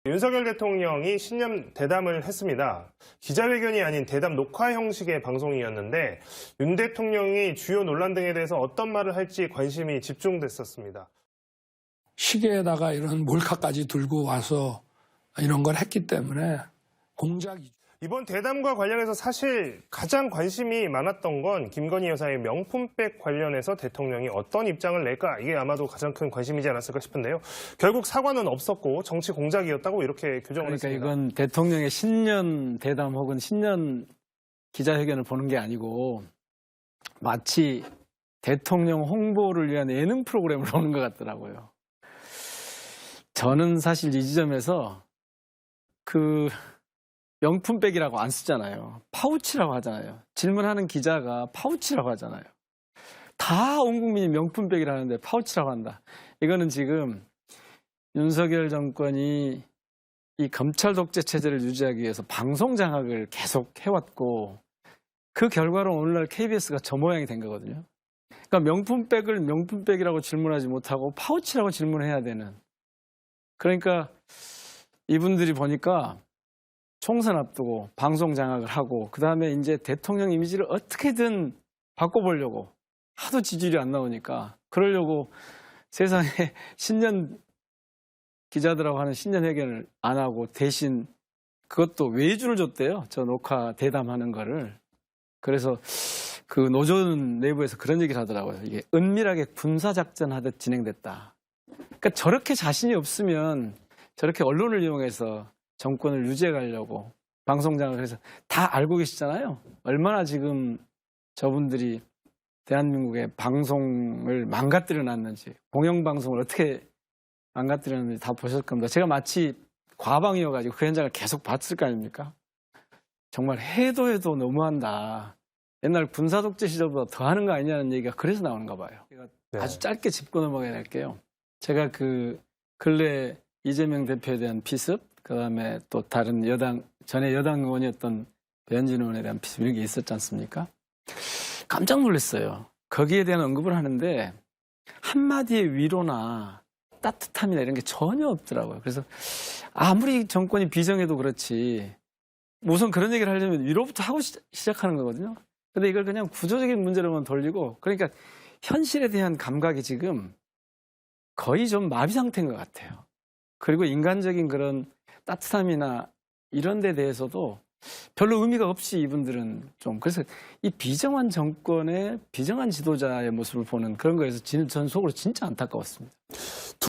윤석열 대통령이 신년 대담을 했습니다. 기자회견이 아닌 대담 녹화 형식의 방송이었는데 윤 대통령이 주요 논란 등에 대해서 어떤 말을 할지 관심이 집중됐었습니다. 시계에다가 이런 몰카까지 들고 와서 이런 걸 했기 때문에 공작이죠. 이번 대담과 관련해서 사실 가장 관심이 많았던 건 김건희 여사의 명품백 관련해서 대통령이 어떤 입장을 낼까, 이게 아마도 가장 큰 관심이지 않았을까 싶은데요. 결국 사과는 없었고 정치 공작이었다고 이렇게 규정을 했습니다. 이건 대통령의 신년 대담 혹은 신년 기자회견을 보는 게 아니고 마치 대통령 홍보를 위한 예능 프로그램을 보는 것 같더라고요. 저는 사실 이 지점에서 명품백이라고 안 쓰잖아요. 파우치라고 하잖아요. 질문하는 기자가 파우치라고 하잖아요. 다 온 국민이 명품백이라는데 파우치라고 한다. 이거는 지금 윤석열 정권이 이 검찰 독재 체제를 유지하기 위해서 방송 장악을 계속 해왔고 그 결과로 오늘날 KBS가 저 모양이 된 거거든요. 그러니까 명품백을 명품백이라고 질문하지 못하고 파우치라고 질문해야 되는. 그러니까 이분들이 보니까 총선 앞두고 방송 장악을 하고 그다음에 이제 대통령 이미지를 어떻게든 바꿔보려고 하도 지지율이 안 나오니까 그러려고 세상에 신년 기자들하고 하는 신년 회견을 안 하고 대신 그것도 외주를 줬대요. 저 녹화 대담하는 거를. 그래서 그 노조는 내부에서 그런 얘기를 하더라고요. 이게 은밀하게 군사작전 하듯 진행됐다. 그러니까 저렇게 자신이 없으면 저렇게 언론을 이용해서 정권을 유지해 가려고 방송장을 해서 다 알고 계시잖아요. 얼마나 지금 저분들이 대한민국의 방송을 망가뜨려 놨는지, 공영방송을 어떻게 망가뜨려 놨는지 다 보셨을 겁니다. 제가 마치 과방이어가지고 그 현장을 계속 봤을 거 아닙니까? 정말 해도 너무한다. 옛날 군사독재 시절보다 더 하는 거 아니냐는 얘기가 그래서 나오는가 봐요. 제가 아주 짧게 짚고 넘어가야 할게요. 제가 근래 이재명 대표에 대한 비습, 그 다음에 또 다른 전에 여당 의원이었던 배현진 의원에 대한 비습 이런 게 있었지 않습니까? 깜짝 놀랐어요. 거기에 대한 언급을 하는데 한마디의 위로나 따뜻함이나 이런 게 전혀 없더라고요. 그래서 아무리 정권이 비정해도 그렇지 우선 그런 얘기를 하려면 위로부터 하고 시작하는 거거든요. 근데 이걸 그냥 구조적인 문제로만 돌리고 그러니까 현실에 대한 감각이 지금 거의 좀 마비 상태인 것 같아요. 그리고 인간적인 그런 따뜻함이나 이런 데 대해서도 별로 의미가 없이 이분들은 좀 그래서 이 비정한 정권의 비정한 지도자의 모습을 보는 그런 거에서 저는 속으로 진짜 안타까웠습니다.